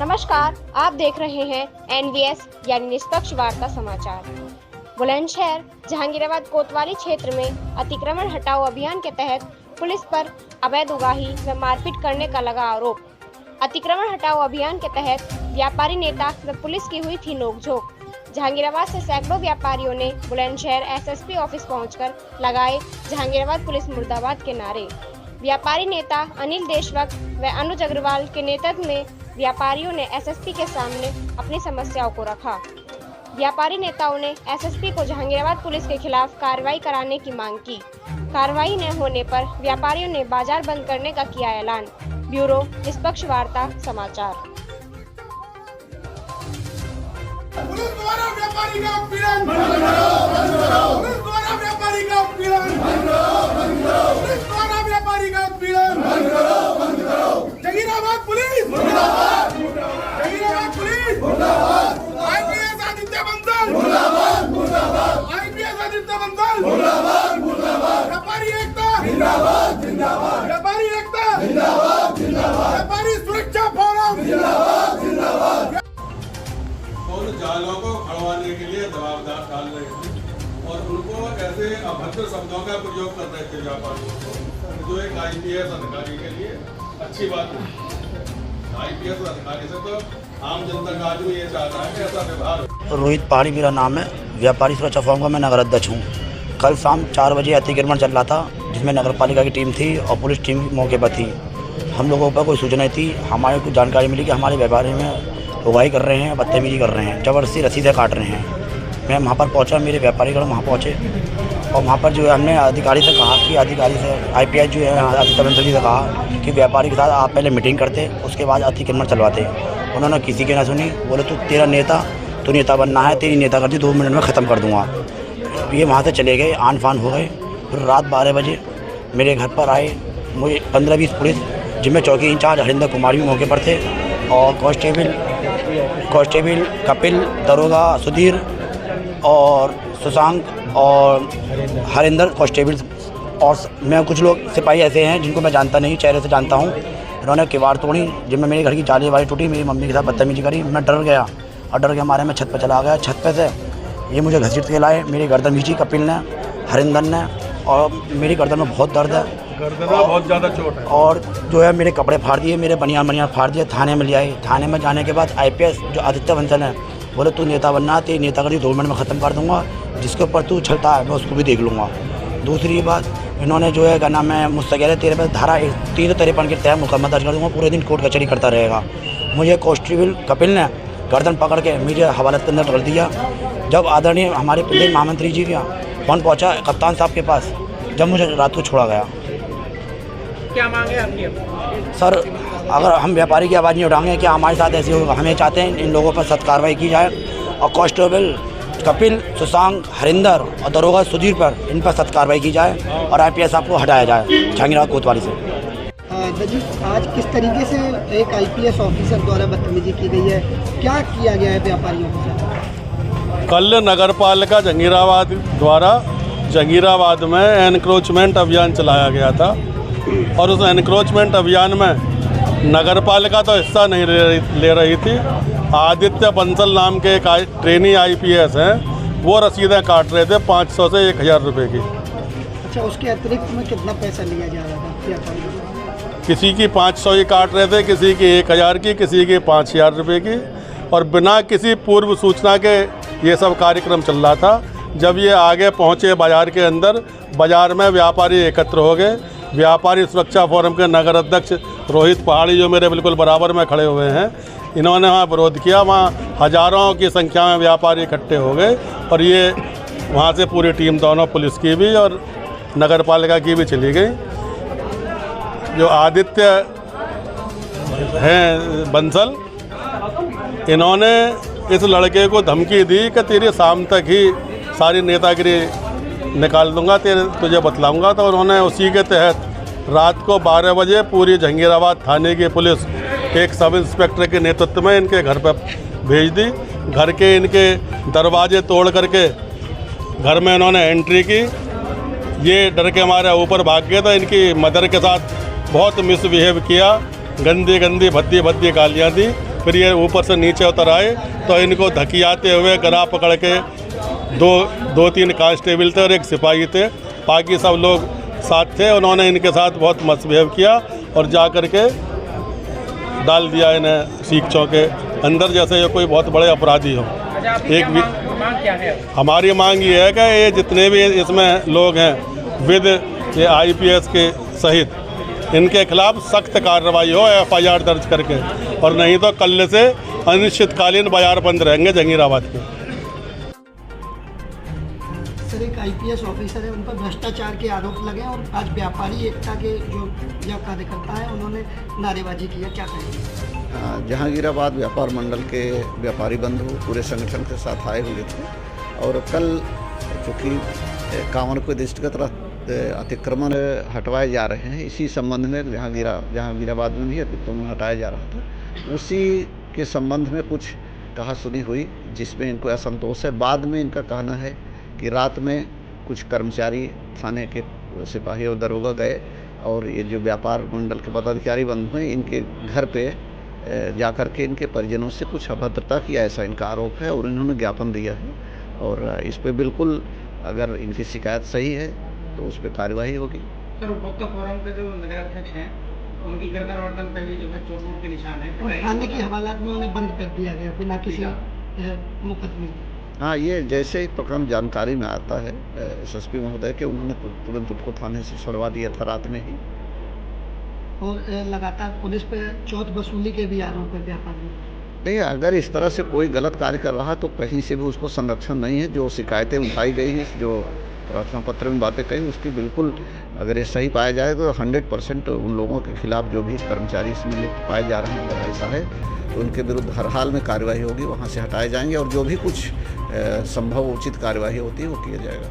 नमस्कार, आप देख रहे हैं NVS यानी निष्पक्ष वार्ता समाचार। बुलंदशहर जहांगीराबाद कोतवाली क्षेत्र में अतिक्रमण हटाओ अभियान के तहत पुलिस पर अवैध उगाही व मारपीट करने का लगा आरोप। अतिक्रमण हटाओ अभियान के तहत व्यापारी नेता व पुलिस की हुई थी नोकझोंक। जहांगीराबाद से सैकड़ों व्यापारियों ने बुलंदशहर SSP ऑफिस पहुंचकर लगाए जहांगीराबाद पुलिस मुर्दाबाद के नारे। व्यापारी नेता अनिल देशमुख व अनुज अग्रवाल के नेतृत्व में व्यापारियों ने SSP के सामने अपनी समस्याओं को रखा। व्यापारी नेताओं ने SSP को जहांगीराबाद पुलिस के खिलाफ कार्रवाई कराने की मांग की। कार्रवाई न होने पर व्यापारियों ने बाजार बंद करने का किया ऐलान। ब्यूरो निष्पक्ष वार्ता समाचार। पुलिस द्वारा व्यापारी का उत्पीड़न बंद करो, बंद करो। पुलिस द्वारा व्यापारी का उत्पीड़न बंद करो, बंद करो। पुलिस द्वारा व्यापारी का उत्पीड़न बंद करो, बंद करो। जहांगीराबाद पुलिस मुर्दाबाद, जहांगीराबाद पुलिस मुर्दाबाद। IPS आदित्य बंसल मुर्दाबाद, मुर्दाबाद। IPS आदित्य बंसल मुर्दाबाद, मुर्दाबाद। व्यापारी एकता जिंदाबाद, जिंदाबाद। व्यापारी एकता जिंदाबाद, जिंदाबाद। व्यापारी सुरक्षा फोरम जिंदाबाद, जिंदाबाद। उन जालों को खड़वाने के लिए दबाव डाल रहे थे और उनको ऐसे अभद्र शब्दों का प्रयोग कर रहे थे व्यापारियों को, जो एक IPS अधिकारी के लिए अच्छी बात नहीं। IPS अधिकारी से तो आम जनता का आदमी ये चाहता है कि ऐसा व्यवहार हो। रोहित पहाड़ी मेरा नाम है। व्यापारी सुरक्षा फोरम का मैं नगर अध्यक्ष हूँ। कल शाम 4 बजे अतिक्रमण चल रहा था, जिसमें नगर पालिका की टीम थी और पुलिस टीम मौके पर थी। हम लोगों पर कोई सूचना थी, हमारे को जानकारी मिली कि हमारे व्यापारी में उगाही कर रहे हैं, बदतमीजी कर रहे हैं, ज़बरदस्ती रसीदें काट रहे हैं। मैं वहाँ पर पहुँचा, मेरे व्यापारीगण वहाँ पहुँचे और वहाँ पर जो है हमने अधिकारी से कहा कि अधिकारी से IPS जो है आदित्य बंसल जी से कहा कि व्यापारी के साथ आप पहले मीटिंग करते, उसके बाद अतिक्रमण चलवाते। उन्होंने किसी की ना सुनी, बोले तू तेरा नेता, तू नेता बनना है, तेरी नेता कर दी, 2 मिनट में ख़त्म कर दूँगा। ये वहाँ से चले गए, आन फान हो गए। फिर रात 12 बजे मेरे घर पर आए। मुझे 15-20 पुलिस, जिनमें चौकी इंचार्ज हरिंदर कुमार भी मौके पर थे और कांस्टेबल कपिल, दरोगा सुधीर और सुशांक और हरिंदर कांस्टेबल और मैं कुछ लोग सिपाही ऐसे हैं जिनको मैं जानता नहीं, चेहरे से जानता हूँ। इन्होंने किवाड़ तोड़ी, जिनमें मेरे घर की जाली वाली टूटी, मेरी मम्मी के साथ बदतमीजी करी। मैं डर गया और डर के मारे मैं छत पर चला गया। छत पे से ये मुझे घसीट के लाए, मेरी गर्दन खींची कपिल ने, हरिंदर ने, और मेरी गर्दन में बहुत दर्द है, गर्दन में बहुत ज़्यादा चोट है। और जो है मेरे कपड़े फाड़ दिए, मेरे बनियान फाड़ दिए। थाने में ले आए। थाने में जाने के बाद IPS जो आदित्य बंसल है, बोले तू नेता बनना, तेरी नेता कर दी, 2 मिनट में ख़त्म कर दूंगा, जिसके ऊपर तू चलता है मैं उसको भी देख लूँगा। दूसरी बात, इन्होंने जो है क्या नाम है, मुझसे कह रहे तेरे पर धारा 353 के तहत मुकदमा दर्ज कर दूँगा, पूरे दिन कोर्ट कचहरी करता रहेगा। मुझे कांस्टेबल कपिल ने गर्दन पकड़ के मेरे हवालत के अंदर डाल दिया। जब आदरणीय हमारे प्रदेश महामंत्री जी का फ़ोन पहुँचा कप्तान साहब के पास, जब मुझे रात को छोड़ा गया। क्या मांगे आपकी? सर, अगर हम व्यापारी की आवाज़ नहीं उठाएंगे क्या हमारे साथ ऐसे होगा? हमें चाहते हैं इन लोगों पर सख्त कार्रवाई की जाए और कांस्टेबल कपिल, सुशांक, हरिंदर और दरोगा सुधीर पर इन पर सख्त कार्रवाई की जाए और IPS आपको हटाया जाए जहांगीराबाद कोतवाली से। जी, आज किस तरीके से एक IPS ऑफिसर द्वारा बदतमीजी की गई है, क्या किया गया है व्यापारियों के साथ? कल नगर पालिका जहांगीराबाद द्वारा जहांगीराबाद में एनक्रोचमेंट अभियान चलाया गया था और उस एनक्रोचमेंट अभियान में नगर पालिका तो हिस्सा नहीं ले रही थी। आदित्य बंसल नाम के एक ट्रेनी IPS हैं, वो रसीदें काट रहे थे 500 से 1000 रुपये की। अच्छा, उसके अतिरिक्त में कितना पैसा लिया जा रहा था व्यापारियों से? किसी की 500 ही काट रहे थे, किसी की 1000 की, किसी की 5000 रुपये की, और बिना किसी पूर्व सूचना के ये सब कार्यक्रम चल रहा था। जब ये आगे पहुँचे बाज़ार के अंदर, बाज़ार में व्यापारी एकत्र हो गए। व्यापारी सुरक्षा फोरम के नगर अध्यक्ष रोहित पहाड़ी, जो मेरे बिल्कुल बराबर में खड़े हुए हैं, इन्होंने वहाँ विरोध किया। वहाँ हज़ारों की संख्या में व्यापारी इकट्ठे हो गए और ये वहाँ से पूरी टीम, दोनों पुलिस की भी और नगर पालिका की भी चली गई। जो आदित्य हैं बंसल, इन्होंने इस लड़के को धमकी दी कि तेरी शाम तक ही सारी नेतागिरी निकाल दूंगा, तुझे बतलाऊंगा। तो उन्होंने उसी के तहत रात को 12 बजे पूरी जहांगीराबाद थाने की पुलिस एक सब इंस्पेक्टर के नेतृत्व में इनके घर पर भेज दी। घर के इनके दरवाजे तोड़ करके घर में इन्होंने एंट्री की। ये डर के मारे ऊपर भाग गए। तो इनकी मदर के साथ बहुत मिसबिहेव किया, गंदी गंदी भद्दी भद्दी गालियाँ दी फिर ये ऊपर से नीचे उतर आए तो इनको धकियाते हुए गला पकड़ के दो तीन कांस्टेबल थे और एक सिपाही थे, बाकी सब लोग साथ थे। उन्होंने इनके साथ बहुत मिसबिहेव किया और जा कर के डाल दिया इन्हें सीख चौके अंदर, जैसे ये कोई बहुत बड़े अपराधी हो। एक भी क्या है? हमारी मांग ये है कि ये जितने भी इसमें लोग हैं विद ये IPS के सहित इनके खिलाफ सख्त कार्रवाई हो, FIR दर्ज करके, और नहीं तो कल से अनिश्चितकालीन बाजार बंद रहेंगे जहांगीराबाद के। सर, एक IPS ऑफिसर है, उन पर भ्रष्टाचार के आरोप लगे और आज व्यापारी एकता के जो कार्यकर्ता है उन्होंने नारेबाजी की है, क्या कहेंगे? जहांगीराबाद व्यापार मंडल के व्यापारी बंधु पूरे संगठन के साथ आए हुए थे और कल चूँकि कांवर के दृष्टिगत अतिक्रमण हटवाए जा रहे हैं, इसी संबंध में जहांगीराबाद में भी अतिक्रमण हटाया जा रहा था, उसी के संबंध में कुछ कहा सुनी हुई जिसमें इनको असंतोष है। बाद में इनका कहना है कि रात में कुछ कर्मचारी थाने के सिपाही और दरोगा गए और ये जो व्यापार मंडल के पदाधिकारी बंधु हैं इनके घर पे जाकर के इनके परिजनों से कुछ अभद्रता किया, ऐसा इनका आरोप है और इन्होंने ज्ञापन दिया है। और इस पे बिल्कुल अगर इनकी शिकायत सही है तो उस पर कार्रवाई होगी। सर, उपभोक्ता फोरम के जो नगराध्यक्ष हैं उनकी गर्दन वर्दन पे भी जो है चोट के निशान है, और थाने की हवालात में उन्हें बंद कर दिया गया बिना किसी मुकदमे। हाँ, ये जैसे ही प्रकरण जानकारी में आता है SSP महोदय के, उन्होंने तुरंत उनको थाने से छुड़वा दिया था रात में ही। और लगातार पुलिस पे चौथ वसूली के भी आरोप है व्यापारी। नहीं, अगर इस तरह से कोई गलत कार्य कर रहा तो कहीं से भी उसको संरक्षण नहीं है। जो शिकायतें उठाई गई हैं, जो प्रार्थना पत्र में बातें कही, उसकी बिल्कुल अगर ये सही पाया जाए तो 100% उन लोगों के खिलाफ जो भी कर्मचारी इसमें लिप्त पाए जा रहे हैं, अगर ऐसा है तो उनके विरुद्ध हर हाल में कार्रवाई होगी, वहाँ से हटाए जाएंगे और जो भी कुछ संभव उचित कार्रवाई होती है वो किया जाएगा।